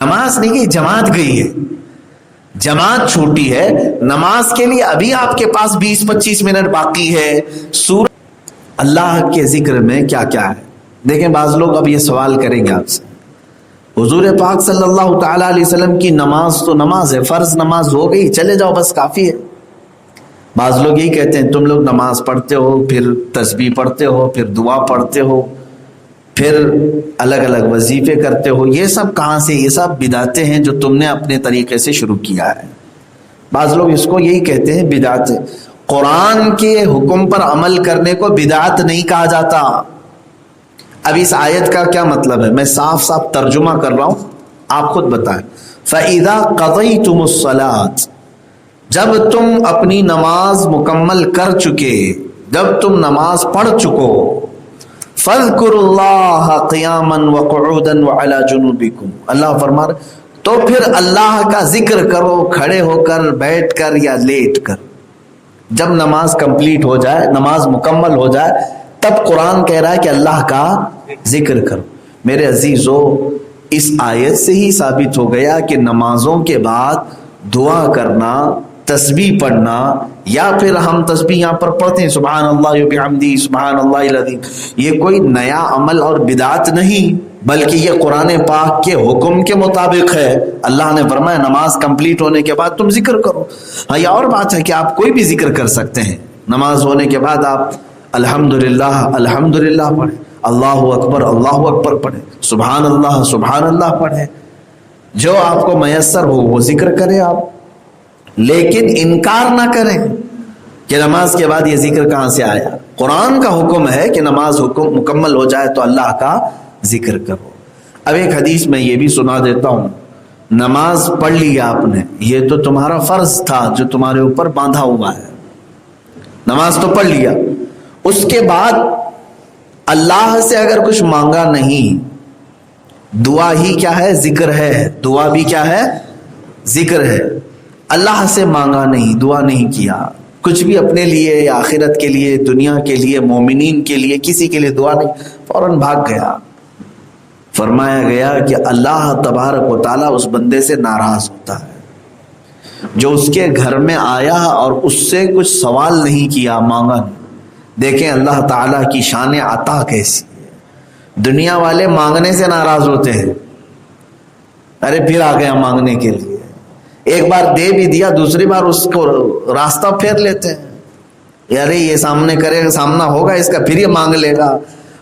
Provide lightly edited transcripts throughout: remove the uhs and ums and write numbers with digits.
نماز نہیں گئی، جماعت گئی ہے، جماعت چھوٹی ہے. نماز کے لیے ابھی آپ کے پاس 20-25 منٹ باقی ہے. سورہ اللہ کے ذکر میں کیا کیا ہے دیکھیں. بعض لوگ اب یہ سوال کریں گے آپ سے، حضور پاک صلی اللہ تعالی علیہ وسلم کی نماز تو نماز ہے، فرض نماز ہو گئی، چلے جاؤ بس کافی ہے. بعض لوگ یہی کہتے ہیں تم لوگ نماز پڑھتے ہو، پھر تسبیح پڑھتے ہو، پھر دعا پڑھتے ہو، پھر الگ الگ وظیفے کرتے ہو، یہ سب کہاں سے؟ یہ سب بدعتیں ہیں جو تم نے اپنے طریقے سے شروع کیا ہے. بعض لوگ اس کو یہی کہتے ہیں بدعت. قرآن کے حکم پر عمل کرنے کو بدعت نہیں کہا جاتا. اب اس آیت کا کیا مطلب ہے؟ میں صاف صاف ترجمہ کر رہا ہوں، آپ خود بتائیں. فَإِذَا قَضَيْتُمُ الصَّلَاةَ، جب تم اپنی نماز مکمل کر چکے، جب تم نماز پڑھ چکو، فَاذْكُرُوا اللَّهَ قِيَامًا وَقُعُودًا وَعَلَى جُنُوبِكُمْ، اللہ فرما رہے تو پھر اللہ کا ذکر کرو، کھڑے ہو کر، بیٹھ کر یا لیٹ کر. جب نماز کمپلیٹ ہو جائے، نماز مکمل ہو جائے، تب قرآن کہہ رہا ہے کہ اللہ کا ذکر کرو. میرے عزیزو، اس آیت سے ہی ثابت ہو گیا کہ نمازوں کے بعد دعا کرنا، تسبیح پڑھنا، یا پھر ہم تسبیح یہاں پر پڑھتے ہیں سبحان اللہ وبحمدہ سبحان اللہ العظیم، یہ کوئی نیا عمل اور بدعت نہیں، بلکہ یہ قرآن پاک کے حکم کے مطابق ہے. اللہ نے فرمایا نماز کمپلیٹ ہونے کے بعد تم ذکر کرو. ہاں، یہ اور بات ہے کہ آپ کوئی بھی ذکر کر سکتے ہیں. نماز ہونے کے بعد آپ الحمدللہ الحمدللہ پڑھیں، اللہ اکبر پڑھیں، سبحان اللہ پڑھیں، جو آپ کو میسر ہو وہ ذکر کریں آپ. لیکن انکار نہ کریں کہ نماز کے بعد یہ ذکر کہاں سے آیا. قرآن کا حکم ہے کہ نماز حکم مکمل ہو جائے تو اللہ کا ذکر کرو. اب ایک حدیث میں یہ بھی سنا دیتا ہوں. نماز پڑھ لی آپ نے، یہ تو تمہارا فرض تھا جو تمہارے اوپر باندھا ہوا ہے. نماز تو پڑھ لیا، اس کے بعد اللہ سے اگر کچھ مانگا نہیں، دعا ہی کیا ہے؟ ذکر ہے. دعا بھی کیا ہے؟ ذکر ہے. اللہ سے مانگا نہیں، دعا نہیں کیا، کچھ بھی اپنے لیے یا آخرت کے لیے، دنیا کے لیے، مومنین کے لیے، کسی کے لیے دعا نہیں، فوراً بھاگ گیا. فرمایا گیا کہ اللہ تبارک و تعالیٰ اس بندے سے ناراض ہوتا ہے جو اس کے گھر میں آیا اور اس سے کچھ سوال نہیں کیا، مانگا نہیں. دیکھیں اللہ تعالیٰ کی شان عطا کیسی ہے. دنیا والے مانگنے سے ناراض ہوتے ہیں، ارے پھر آ گیا مانگنے کے لیے، ایک بار دے بھی دیا، دوسری بار اس کو راستہ پھیر لیتے ہیں، ارے یہ سامنے کرے گا، سامنا ہوگا اس کا، پھر یہ مانگ لے گا.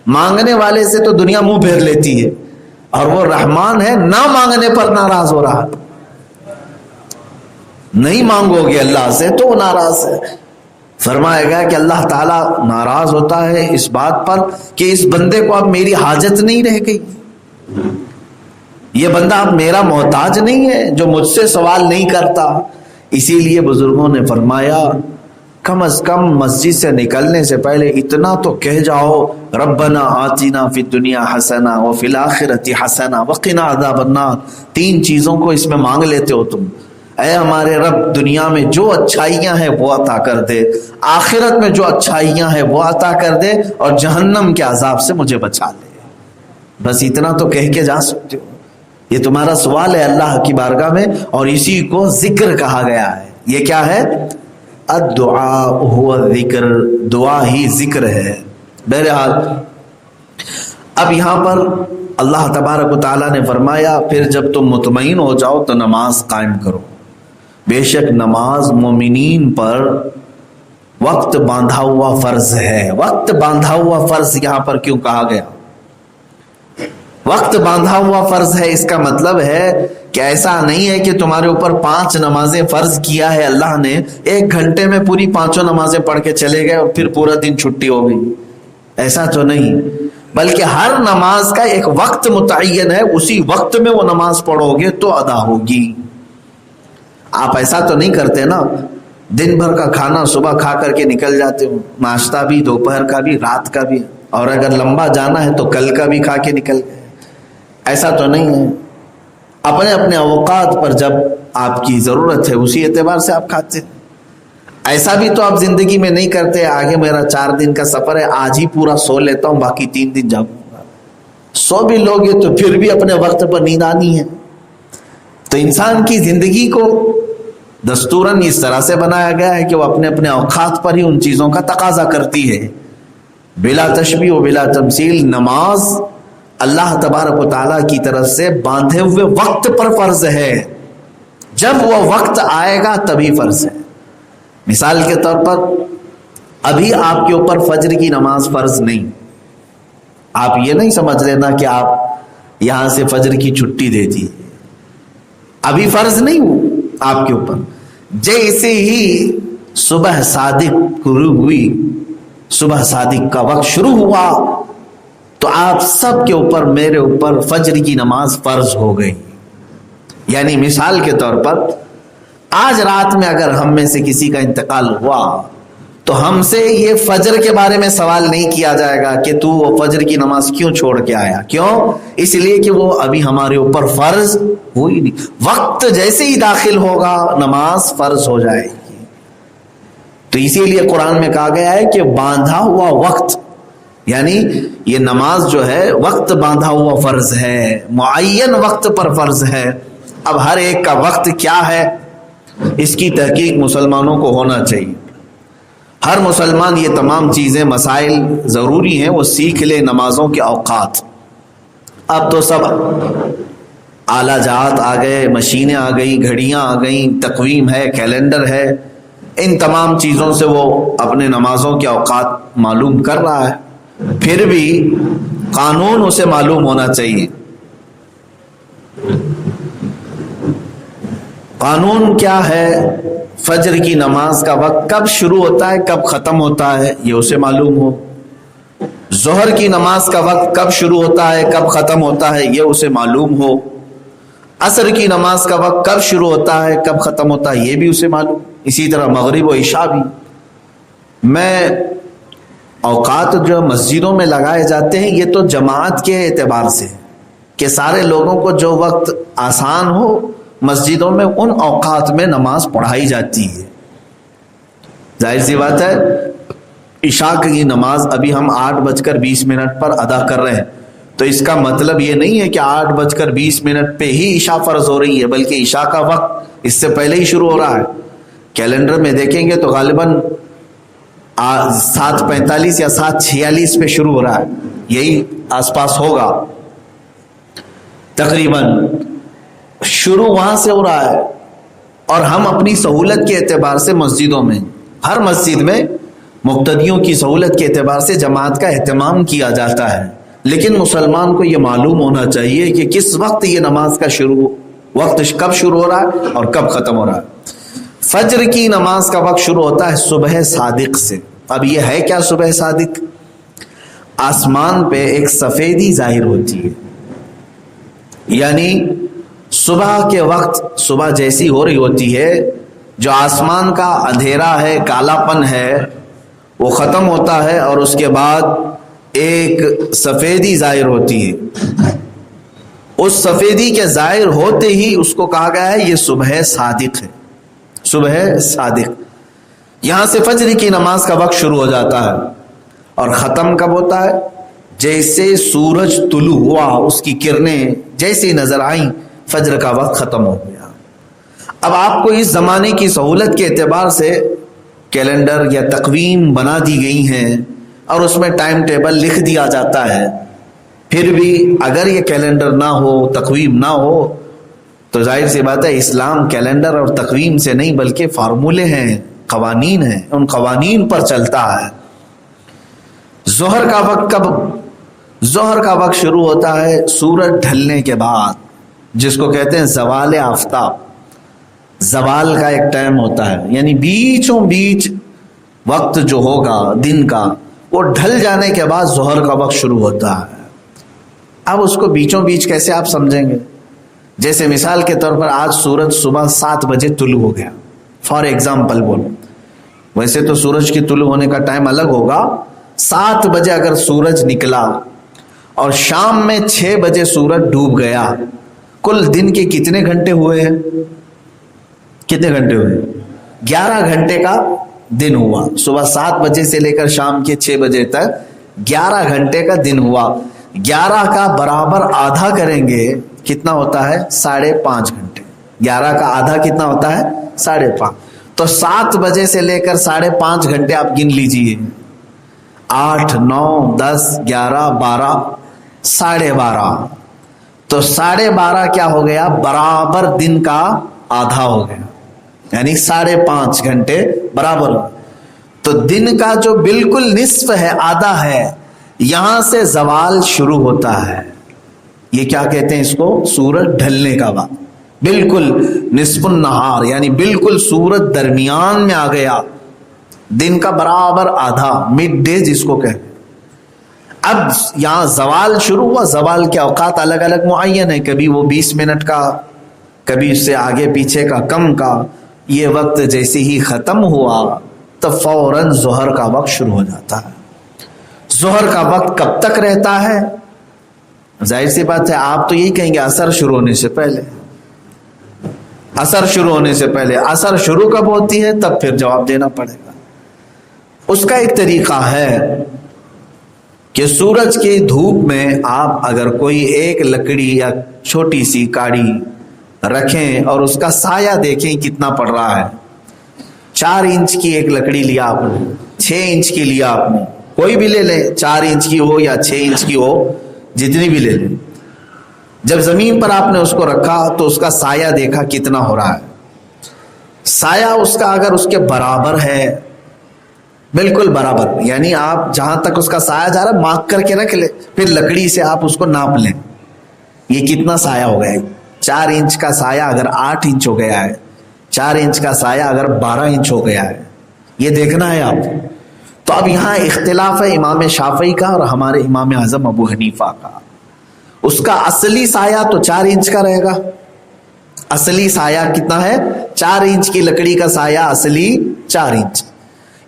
مانگنے والے سے تو دنیا منہ پھیر لیتی ہے، اور وہ رحمان ہے، نہ مانگنے پر ناراض ہو رہا. نہیں مانگو گے اللہ سے تو وہ ناراض ہے. فرمایا گیا کہ اللہ تعالیٰ ناراض ہوتا ہے اس بات پر کہ اس بندے کو اب میری حاجت نہیں رہ گئی، یہ بندہ اب میرا محتاج نہیں ہے جو مجھ سے سوال نہیں کرتا. اسی لیے بزرگوں نے فرمایا کم از کم مسجد سے نکلنے سے پہلے اتنا تو کہہ جاؤ، ربنا آتنا فی الدنیا حسنہ وفی الآخرۃ حسنہ وقنا عذاب النار. 3 چیزوں کو اس میں مانگ لیتے ہو تم. اے ہمارے رب، دنیا میں جو اچھائیاں ہیں وہ عطا کر دے، آخرت میں جو اچھائیاں ہیں وہ عطا کر دے، اور جہنم کے عذاب سے مجھے بچا لے. بس اتنا تو کہہ کے جا سکتے ہو. یہ تمہارا سوال ہے اللہ کی بارگاہ میں، اور اسی کو ذکر کہا گیا ہے. یہ کیا ہے؟ الدعاء هو الذکر، دعا ہی ذکر ہے. بہرحال اب یہاں پر اللہ تبارک و تعالیٰ نے فرمایا پھر جب تم مطمئن ہو جاؤ تو نماز قائم کرو. بے شک نماز مومنین پر وقت باندھا ہوا فرض ہے. وقت باندھا ہوا فرض یہاں پر کیوں کہا گیا؟ وقت باندھا ہوا فرض ہے، اس کا مطلب ہے کہ ایسا نہیں ہے کہ تمہارے اوپر 5 نمازیں فرض کیا ہے اللہ نے، 1 گھنٹے میں پوری 5 نمازیں پڑھ کے چلے گئے اور پھر پورا دن چھٹی ہو گئی. ایسا تو نہیں، بلکہ ہر نماز کا ایک وقت متعین ہے، اسی وقت میں وہ نماز پڑھو گے تو ادا ہوگی. آپ ایسا تو نہیں کرتے نا، دن بھر کا کھانا صبح کھا کر کے نکل جاتے ہو، ناشتہ بھی، دوپہر کا بھی، رات کا بھی، اور اگر لمبا جانا ہے تو کل کا بھی کھا کے نکل گئے. ایسا تو نہیں ہے. اپنے اپنے اوقات پر جب آپ کی ضرورت ہے اسی اعتبار سے آپ کھاتے. ایسا بھی تو آپ زندگی میں نہیں کرتے آگے میرا 4 دن کا سفر ہے، آج ہی پورا سو لیتا ہوں باقی 3 دن جاگوں گا. سو بھی لوگے تو پھر بھی اپنے وقت پر نیند آنی ہے. تو انسان کی زندگی کو دستوراً اس طرح سے بنایا گیا ہے کہ وہ اپنے اپنے اوقات پر ہی ان چیزوں کا تقاضا کرتی ہے، بلا تشبیہ و بلا تمثیل۔ نماز اللہ تبارک و تعالیٰ کی طرف سے باندھے ہوئے وقت پر فرض ہے، جب وہ وقت آئے گا تبھی فرض ہے۔ مثال کے طور پر ابھی آپ کے اوپر فجر کی نماز فرض نہیں، آپ یہ نہیں سمجھ لینا کہ آپ یہاں سے فجر کی چھٹی دے دی، ابھی فرض نہیں ہو آپ کے اوپر۔ جیسے ہی صبح صادق شروع ہوئی، صبح صادق کا وقت شروع ہوا، تو آپ سب کے اوپر، میرے اوپر فجر کی نماز فرض ہو گئی۔ یعنی مثال کے طور پر آج رات میں اگر ہم میں سے کسی کا انتقال ہوا تو ہم سے یہ فجر کے بارے میں سوال نہیں کیا جائے گا کہ تو وہ فجر کی نماز کیوں چھوڑ کے آیا، کیوں؟ اس لیے کہ وہ ابھی ہمارے اوپر فرض ہوئی نہیں۔ وقت جیسے ہی داخل ہوگا نماز فرض ہو جائے گی۔ تو اسی لیے قرآن میں کہا گیا ہے کہ باندھا ہوا وقت، یعنی یہ نماز جو ہے وقت باندھا ہوا فرض ہے، معین وقت پر فرض ہے۔ اب ہر ایک کا وقت کیا ہے اس کی تحقیق مسلمانوں کو ہونا چاہیے۔ ہر مسلمان یہ تمام چیزیں، مسائل ضروری ہیں وہ سیکھ لے۔ نمازوں کے اوقات، اب تو سب آلہ جات آ گئے، مشینیں آ گئی، گھڑیاں آ گئیں، تقویم ہے، کیلنڈر ہے، ان تمام چیزوں سے وہ اپنے نمازوں کے اوقات معلوم کر رہا ہے۔ پھر بھی قانون اسے معلوم ہونا چاہیے۔ قانون کیا ہے؟ فجر کی نماز کا وقت کب شروع ہوتا ہے، کب ختم ہوتا ہے، یہ اسے معلوم ہو۔ ظہر کی نماز کا وقت کب شروع ہوتا ہے، کب ختم ہوتا ہے، یہ اسے معلوم ہو۔ عصر کی نماز کا وقت کب شروع ہوتا ہے، کب ختم ہوتا ہے، یہ بھی اسے معلوم۔ اسی طرح مغرب و عشاء بھی۔ میں اوقات جو مسجدوں میں لگائے جاتے ہیں یہ تو جماعت کے اعتبار سے کہ سارے لوگوں کو جو وقت آسان ہو مسجدوں میں ان اوقات میں نماز پڑھائی جاتی ہے۔ ظاہر سی بات ہے عشاء کی نماز ابھی ہم 8:20 پر ادا کر رہے ہیں، تو اس کا مطلب یہ نہیں ہے کہ 8:20 پہ ہی عشاء فرض ہو رہی ہے، بلکہ عشاء کا وقت اس سے پہلے ہی شروع ہو رہا ہے۔ کیلنڈر میں دیکھیں گے تو غالباً 7:45 یا 7:46 پہ شروع ہو رہا ہے، یہی آس پاس ہوگا تقریباً۔ شروع وہاں سے ہو رہا ہے، اور ہم اپنی سہولت کے اعتبار سے مسجدوں میں، ہر مسجد میں مقتدیوں کی سہولت کے اعتبار سے جماعت کا اہتمام کیا جاتا ہے، لیکن مسلمان کو یہ معلوم ہونا چاہیے کہ کس وقت یہ نماز کا وقت کب شروع ہو رہا ہے اور کب ختم ہو رہا ہے۔ فجر کی نماز کا وقت شروع ہوتا ہے صبح صادق سے۔ اب یہ ہے کیا صبح صادق؟ آسمان پہ ایک سفیدی ظاہر ہوتی ہے، یعنی صبح کے وقت، صبح جیسی ہو رہی ہوتی ہے، جو آسمان کا اندھیرا ہے، کالا پن ہے، وہ ختم ہوتا ہے، اور اس کے بعد ایک سفیدی ظاہر ہوتی ہے۔ اس سفیدی کے ظاہر ہوتے ہی اس کو کہا گیا ہے یہ صبح صادق ہے، صبح صادق۔ یہاں سے فجر کی نماز کا وقت شروع ہو جاتا ہے، اور ختم کب ہوتا ہے؟ جیسے سورج طلوع ہوا، اس کی کرنیں جیسے نظر آئیں، فجر کا وقت ختم ہو گیا۔ اب آپ کو اس زمانے کی سہولت کے اعتبار سے کیلنڈر یا تقویم بنا دی گئی ہیں، اور اس میں ٹائم ٹیبل لکھ دیا جاتا ہے۔ پھر بھی اگر یہ کیلنڈر نہ ہو، تقویم نہ ہو، تو ظاہر سی بات ہے اسلام کیلنڈر اور تقویم سے نہیں بلکہ فارمولے ہیں، قوانین ہیں، ان قوانین پر چلتا ہے۔ ظہر کا وقت کب؟ ظہر کا وقت شروع ہوتا ہے سورج ڈھلنے کے بعد، جس کو کہتے ہیں زوال آفتاب۔ زوال کا ایک ٹائم ہوتا ہے، یعنی بیچوں بیچ وقت جو ہوگا دن کا، وہ ڈھل جانے کے بعد ظہر کا وقت شروع ہوتا ہے۔ اب اس کو بیچوں بیچ کیسے آپ سمجھیں گے؟ جیسے مثال کے طور پر آج سورج صبح 7 بجے طلوع ہو گیا، فار ایگزامپل بولو، ویسے تو سورج کی طلوع ہونے کا ٹائم الگ ہوگا۔ 7 بجے اگر سورج نکلا اور شام میں 6 بجے سورج ڈوب گیا، کل دن کے کتنے گھنٹے ہوئے ہیں؟ کتنے گھنٹے ہوئے؟ 11 گھنٹے کا دن ہوا۔ صبح 7 بجے سے لے کر شام کے 6 بجے تک 11 گھنٹے کا دن ہوا۔ 11 کا برابر آدھا کریں گے کتنا ہوتا ہے؟ 5.5 گھنٹے۔ 11 کا آدھا کتنا ہوتا ہے؟ 5.5. تو 7 بجے سے لے کر 5.5 گھنٹے آپ گن لیجئے. 8, 9, 10, 11, 12, 12.5. تو 12.5 کیا ہو گیا؟ برابر دن کا آدھا ہو گیا، یعنی 5.5 گھنٹے برابر. تو دن کا جو بالکل نصف ہے، آدھا ہے، یہاں سے زوال شروع ہوتا ہے. یہ کیا کہتے ہیں اس کو؟ سورج ڈھلنے کا وقت. بالکل نصف النہار، یعنی بالکل سورج درمیان میں آ گیا، دن کا برابر آدھا، مڈ ڈے جس کو کہتے ہیں. اب یہاں زوال شروع ہوا. زوال کے اوقات الگ الگ معین ہے، کبھی وہ 20 منٹ کا، کبھی اس سے آگے پیچھے کا، کم کا. یہ وقت جیسے ہی ختم ہوا تو فوراً ظہر کا وقت شروع ہو جاتا ہے. ظہر کا وقت کب تک رہتا ہے؟ ظاہر سی بات ہے آپ تو یہی کہیں گے عصر شروع ہونے سے پہلے. عصر شروع ہونے سے پہلے. عصر شروع کب ہوتی ہے؟ تب پھر جواب دینا پڑے گا. اس کا ایک طریقہ ہے کہ سورج کی دھوپ میں آپ اگر کوئی ایک لکڑی یا چھوٹی سی کاڑی رکھیں اور اس کا سایہ دیکھیں کتنا پڑ رہا ہے. 4 انچ کی ایک لکڑی لیا آپ نے، 6 انچ کی لیا آپ نے، کوئی بھی لے لیں، 4 انچ کی ہو یا 6 انچ کی ہو، جتنی بھی لے لیں. جب زمین پر آپ نے اس کو رکھا تو اس کا سایہ دیکھا کتنا ہو رہا ہے. سایہ اس کا اگر اس کے برابر ہے، بالکل برابر، یعنی آپ جہاں تک اس کا سایہ جا رہا ہے مارک کر کے رکھ لیں، پھر لکڑی سے آپ اس کو ناپ لیں یہ کتنا سایہ ہو گیا ہے. 4 انچ کا سایہ اگر 8 انچ ہو گیا ہے، 4 انچ کا سایہ اگر 12 انچ ہو گیا ہے، یہ دیکھنا ہے آپ. تو اب یہاں اختلاف ہے امام شافعی کا اور ہمارے امام اعظم ابو حنیفہ کا. اس کا اصلی سایہ تو 4 انچ کا رہے گا. اصلی سایہ کتنا ہے؟ 4 انچ کی لکڑی کا سایہ اصلی 4 انچ.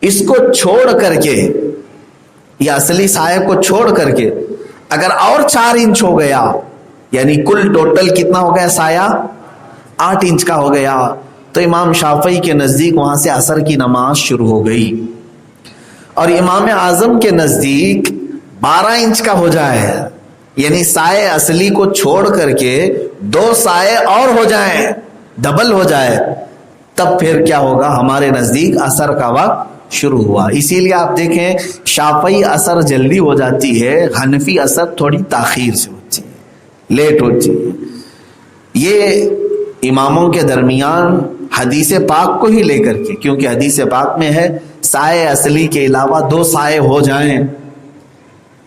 اس کو چھوڑ کر کے، یا اصلی سایہ کو چھوڑ کر کے اگر اور 4 انچ ہو گیا، یعنی کل ٹوٹل کتنا ہو گیا سایہ؟ 8 انچ کا ہو گیا. تو امام شافعی کے نزدیک وہاں سے عصر کی نماز شروع ہو گئی. اور امام اعظم کے نزدیک 12 انچ کا ہو جائے، یعنی سائے اصلی کو چھوڑ کر کے 2 سائے اور ہو جائیں، ڈبل ہو جائے، تب پھر کیا ہوگا؟ ہمارے نزدیک عصر کا وقت شروع ہوا. اسی لیے آپ دیکھیں شافعی عصر جلدی ہو جاتی ہے، حنفی عصر تھوڑی تاخیر سے ہوتی ہے، لیٹ ہوتی ہے. یہ اماموں کے درمیان حدیث پاک کو ہی لے کر کے، کیونکہ حدیث پاک میں ہے سائے اصلی کے علاوہ 2 سائے ہو جائیں.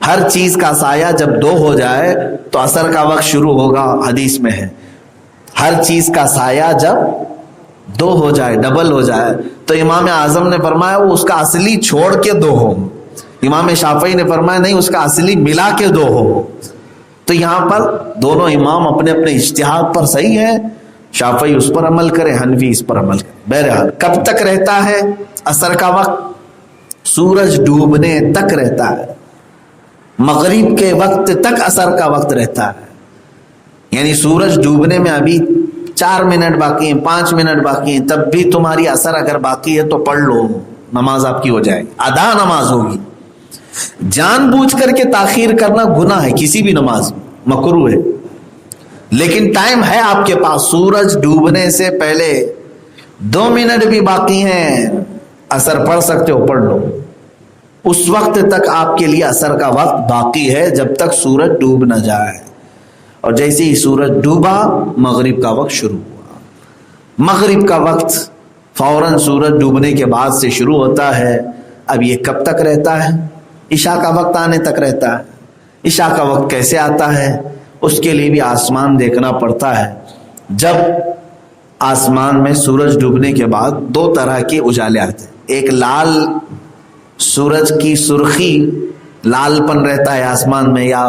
ہر چیز کا سایہ جب 2 ہو جائے تو عصر کا وقت شروع ہوگا. حدیث میں ہے ہر چیز کا سایہ جب 2 ہو جائے، ڈبل ہو جائے. تو امام اعظم نے فرمایا وہ اس کا اصلی چھوڑ کے 2 ہو. امام شافعی نے فرمایا نہیں، اس کا اصلی ملا کے 2 ہو. تو یہاں پر دونوں امام اپنے اپنے اجتہاد پر صحیح ہے. شافعی اس پر عمل کرے، حنفی اس پر عمل کرے. بہرحال کب تک رہتا ہے عصر کا وقت؟ سورج ڈوبنے تک رہتا ہے. مغرب کے وقت تک عصر کا وقت رہتا ہے. یعنی سورج ڈوبنے میں ابھی 4 منٹ باقی ہیں، 5 منٹ باقی ہیں، تب بھی تمہاری عصر اگر باقی ہے تو پڑھ لو، نماز آپ کی ہو جائے گی، ادا نماز ہوگی. جان بوجھ کر کے تاخیر کرنا گناہ ہے، کسی بھی نماز مکروہ ہے. لیکن ٹائم ہے آپ کے پاس، سورج ڈوبنے سے پہلے 2 منٹ بھی باقی ہیں، عصر پڑھ سکتے ہو، پڑھ لو. اس وقت تک آپ کے لیے عصر کا وقت باقی ہے جب تک سورج ڈوب نہ جائے. اور جیسے ہی سورج ڈوبا مغرب کا وقت شروع ہوا. مغرب کا وقت فوراً سورج ڈوبنے کے بعد سے شروع ہوتا ہے. اب یہ کب تک رہتا ہے؟ عشاء کا وقت آنے تک رہتا ہے. عشاء کا وقت کیسے آتا ہے؟ اس کے لیے بھی آسمان دیکھنا پڑتا ہے. جب آسمان میں سورج ڈوبنے کے بعد 2 طرح کے اجالے آتے ہیں. ایک لال سورج کی سرخی، لال پن رہتا ہے آسمان میں، یا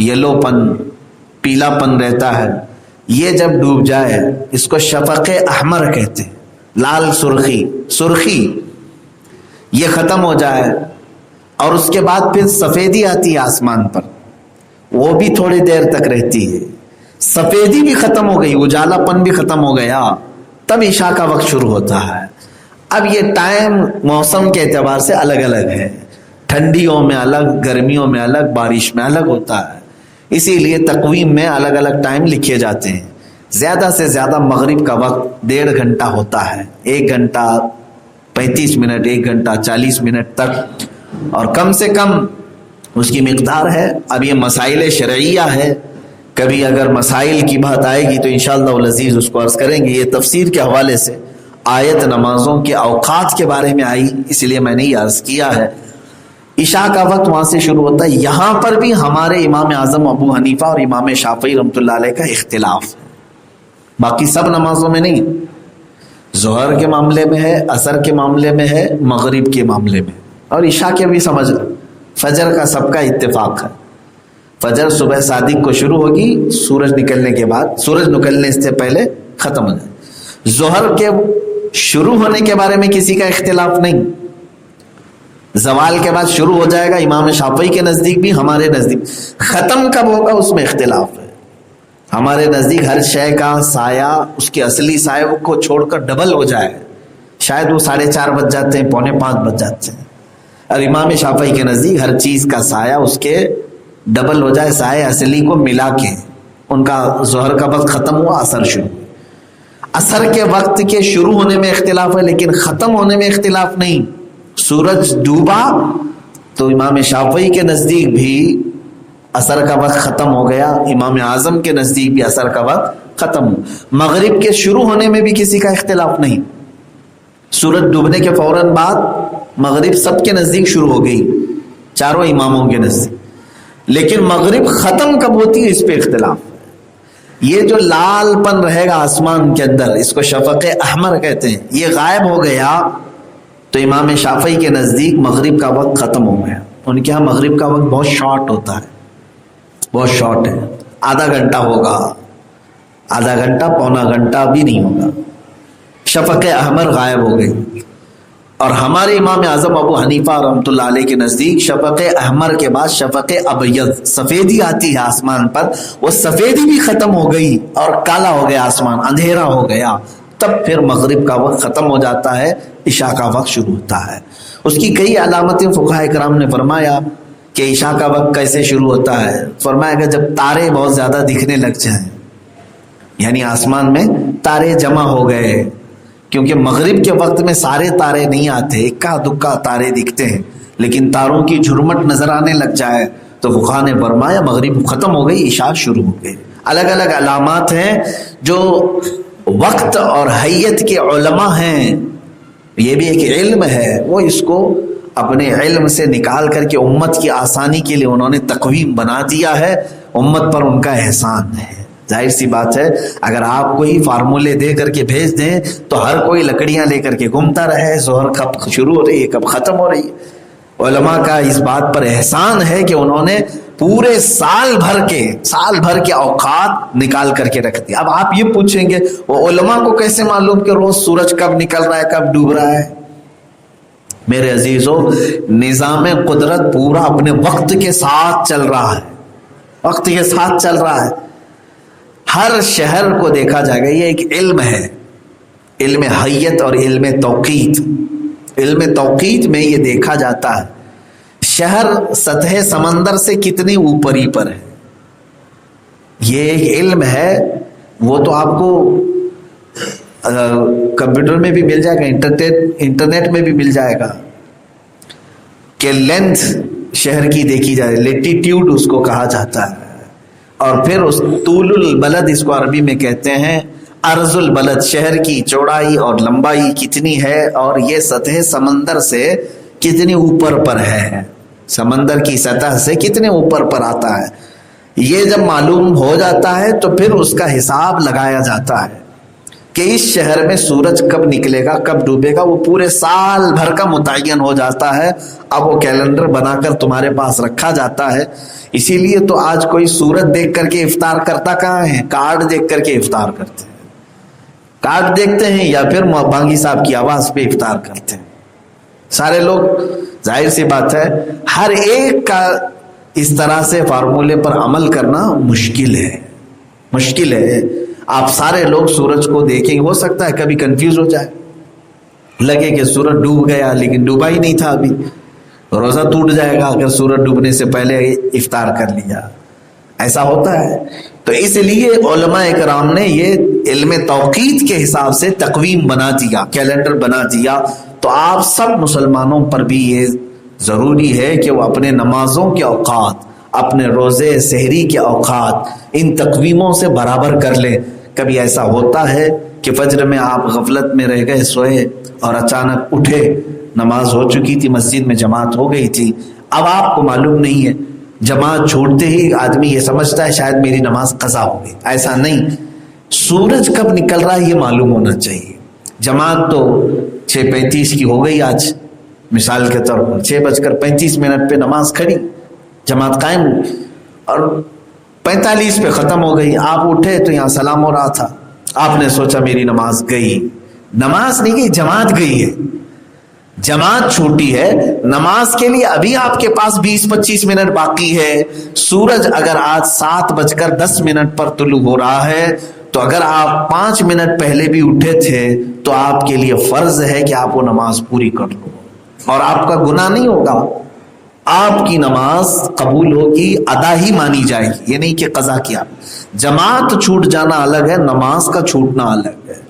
یلو پن، پیلا پن رہتا ہے. یہ جب ڈوب جائے اس کو شفق احمر کہتے ہیں. لال سرخی یہ ختم ہو جائے اور اس کے بعد پھر سفیدی آتی ہے آسمان پر، وہ بھی تھوڑی دیر تک رہتی ہے. سفیدی بھی ختم ہو گئی، اجالا پن بھی ختم ہو گیا، تب عشاء کا وقت شروع ہوتا ہے. اب یہ ٹائم موسم کے اعتبار سے الگ الگ ہے، ٹھنڈیوں میں الگ، گرمیوں میں الگ، بارش میں الگ ہوتا ہے. اسی لیے تقویم میں الگ الگ ٹائم لکھے جاتے ہیں. زیادہ سے زیادہ مغرب کا وقت 1.5 گھنٹہ ہوتا ہے، 1 گھنٹہ 35 منٹ، 1 گھنٹہ 40 منٹ تک، اور کم سے کم اس کی مقدار ہے۔ اب یہ مسائل شرعیہ ہے، کبھی اگر مسائل کی بات آئے گی تو انشاءاللہ العزیز اس کو عرض کریں گے۔ یہ تفسیر کے حوالے سے آیت نمازوں کے اوقات کے بارے میں آئی، اس لیے میں نے یہ عرض کیا ہے۔ عشاء کا وقت وہاں سے شروع ہوتا ہے۔ یہاں پر بھی ہمارے امام اعظم ابو حنیفہ اور امام شافعی رحمۃ اللہ علیہ کا اختلاف ہے، باقی سب نمازوں میں نہیں۔ ظہر کے معاملے میں ہے، عصر کے معاملے میں ہے، مغرب کے معاملے میں، اور عشاء کے بھی سمجھ لو۔ فجر کا سب کا اتفاق ہے، فجر صبح صادق کو شروع ہوگی، سورج نکلنے کے بعد، سورج نکلنے سے پہلے ختم ہو جائے۔ ظہر کے شروع ہونے کے بارے میں کسی کا اختلاف نہیں، زوال کے بعد شروع ہو جائے گا، امام شافعی کے نزدیک بھی، ہمارے نزدیک۔ ختم کب ہوگا اس میں اختلاف ہے، ہمارے نزدیک ہر شے کا سایہ اس کے اصلی سایہ کو چھوڑ کر ڈبل ہو جائے، شاید وہ 4:30 بج جاتے ہیں، 4:45 بج جاتے ہیں، اور امام شافعی کے نزدیک ہر چیز کا سایہ اس کے ڈبل ہو جائے، سایہ اصلی کو ملا کے۔ ان کا ظہر کا وقت ختم ہوا، عصر شروع۔ عصر کے وقت کے شروع ہونے میں اختلاف ہے لیکن ختم ہونے میں اختلاف نہیں۔ سورج ڈوبا تو امام شافعی کے نزدیک بھی عصر کا وقت ختم ہو گیا، امام اعظم کے نزدیک بھی عصر کا وقت ختم ہو۔ مغرب کے شروع ہونے میں بھی کسی کا اختلاف نہیں، سورج ڈوبنے کے فوراً بعد مغرب سب کے نزدیک شروع ہو گئی، چاروں اماموں کے نزدیک۔ لیکن مغرب ختم کب ہوتی ہے اس پہ اختلاف۔ یہ جو لال پن رہے گا آسمان کے اندر، اس کو شفق احمر کہتے ہیں، یہ غائب ہو گیا تو امام شافعی کے نزدیک مغرب کا وقت ختم ہو گیا۔ ان کے ہاں مغرب کا وقت بہت شارٹ ہوتا ہے، بہت شارٹ ہے، آدھا گھنٹہ ہوگا، آدھا گھنٹہ، پونا گھنٹہ بھی نہیں ہوگا، شفق احمر غائب ہو گئی۔ اور ہمارے امام اعظم ابو حنیفہ رحمۃ اللہ علیہ کے نزدیک شفق احمر کے بعد شفق ابیض، سفیدی آتی ہے آسمان پر، وہ سفیدی بھی ختم ہو گئی اور کالا ہو گیا آسمان، اندھیرا ہو گیا، تب پھر مغرب کا وقت ختم ہو جاتا ہے، عشاء کا وقت شروع ہوتا ہے۔ اس کی کئی علامتیں فقہاء کرام نے فرمایا کہ عشاء کا وقت کیسے شروع ہوتا ہے۔ فرمایا کہ جب تارے بہت زیادہ دکھنے لگ جائیں، یعنی آسمان میں تارے جمع ہو گئے، کیونکہ مغرب کے وقت میں سارے تارے نہیں آتے، اکا دکا تارے دکھتے ہیں، لیکن تاروں کی جھرمٹ نظر آنے لگ جائے تو فقہاء نے فرمایا مغرب ختم ہو گئی، عشاء شروع ہو گئی۔ الگ الگ علامات ہیں جو وقت اور حیت کے علماء ہیں، یہ بھی ایک علم ہے، وہ اس کو اپنے علم سے نکال کر کے امت کی آسانی کے لیے انہوں نے تقویم بنا دیا ہے، امت پر ان کا احسان ہے۔ ظاہر سی بات ہے اگر آپ کوئی فارمولے دے کر کے بھیج دیں تو ہر کوئی لکڑیاں لے کر کے گھومتا رہے، ظہر کب شروع ہو رہی ہے، کب ختم ہو رہی ہے۔ علماء کا اس بات پر احسان ہے کہ انہوں نے پورے سال بھر کے اوقات نکال کر کے رکھ دیا۔ اب آپ یہ پوچھیں گے وہ علماء کو کیسے معلوم کہ روز سورج کب نکل رہا ہے، کب ڈوب رہا ہے؟ میرے عزیزو، نظام قدرت پورا اپنے وقت کے ساتھ چل رہا ہے، وقت کے ساتھ چل رہا ہے۔ ہر شہر کو دیکھا جائے گا، یہ ایک علم ہے، علم حیت اور علم توقیت۔ علم توقیت میں یہ دیکھا جاتا ہے شہر سطح سمندر سے کتنی اوپری پر ہے، یہ ایک علم ہے۔ وہ تو آپ کو کمپیوٹر میں بھی مل جائے گا، انٹرنیٹ میں بھی مل جائے گا کہ لینتھ شہر کی دیکھی جائے، لیٹیٹیوڈ اس کو کہا جاتا ہے، اور پھر اس طول البلد، اس کو عربی میں کہتے ہیں عرض البلد، شہر کی چوڑائی اور لمبائی کتنی ہے اور یہ سطح سمندر سے کتنی اوپر پر ہے، سمندر کی سطح سے کتنے اوپر پر آتا ہے۔ یہ جب معلوم ہو جاتا ہے تو پھر اس کا حساب لگایا جاتا ہے کہ اس شہر میں سورج کب نکلے گا، کب ڈوبے گا، وہ پورے سال بھر کا متعین ہو جاتا ہے۔ اب وہ کیلنڈر بنا کر تمہارے پاس رکھا جاتا ہے۔ اسی لیے تو آج کوئی سورج دیکھ کر کے افطار کرتا کہاں ہے، کارڈ دیکھ کر کے افطار کرتے ہیں، کارڈ دیکھتے ہیں یا پھر بانگی صاحب کی آواز پہ افطار کرتے ہیں سارے لوگ۔ ظاہر سی بات ہے ہر ایک کا اس طرح سے فارمولے پر عمل کرنا مشکل ہے۔ آپ سارے لوگ سورج کو دیکھیں، ہو سکتا ہے کبھی کنفیوز ہو جائے، لگے کہ سورج ڈوب گیا لیکن ڈوبا ہی نہیں تھا، ابھی روزہ ٹوٹ جائے گا اگر سورج ڈوبنے سے پہلے افطار کر لیا۔ ایسا ہوتا ہے. تو اس لیے علماء کرام نے یہ علم توقیت کے حساب سے تقویم بنا دیا, کیلنڈر بنا دیا. تو آپ سب مسلمانوں پر بھی یہ ضروری ہے کہ وہ اپنے نمازوں کے اوقات, اپنے روزے سحری کے اوقات ان تقویموں سے برابر کر لیں. کبھی ایسا ہوتا ہے کہ فجر میں آپ غفلت میں رہ گئے, سوئے اور اچانک اٹھے, نماز ہو چکی تھی, مسجد میں جماعت ہو گئی تھی, اب آپ کو معلوم نہیں ہے. جماعت چھوڑتے ہی آدمی یہ سمجھتا ہے شاید میری نماز قضا ہو گئی. ایسا نہیں, سورج کب نکل رہا ہے یہ معلوم ہونا چاہیے. جماعت تو 6:35 کی ہو گئی آج, مثال کے طور پر 6:35 پہ نماز کھڑی, جماعت قائم ہوئی اور 45 پہ ختم ہو گئی. آپ اٹھے تو یہاں سلام ہو رہا تھا, آپ نے سوچا میری نماز گئی. نماز نہیں گئی, جماعت گئی ہے. جماعت چھوٹی ہے. نماز کے لیے ابھی آپ کے پاس 20-25 منٹ باقی ہے. سورج اگر آج 7:10 پر طلوع ہو رہا ہے تو اگر آپ 5 منٹ پہلے بھی اٹھے تھے تو آپ کے لیے فرض ہے کہ آپ وہ نماز پوری کر لو, اور آپ کا گناہ نہیں ہوگا. آپ کی نماز قبول ہوگی, ادا ہی مانی جائے گی, یہ نہیں کہ قضا کیا. جماعت چھوٹ جانا الگ ہے, نماز کا چھوٹنا الگ ہے.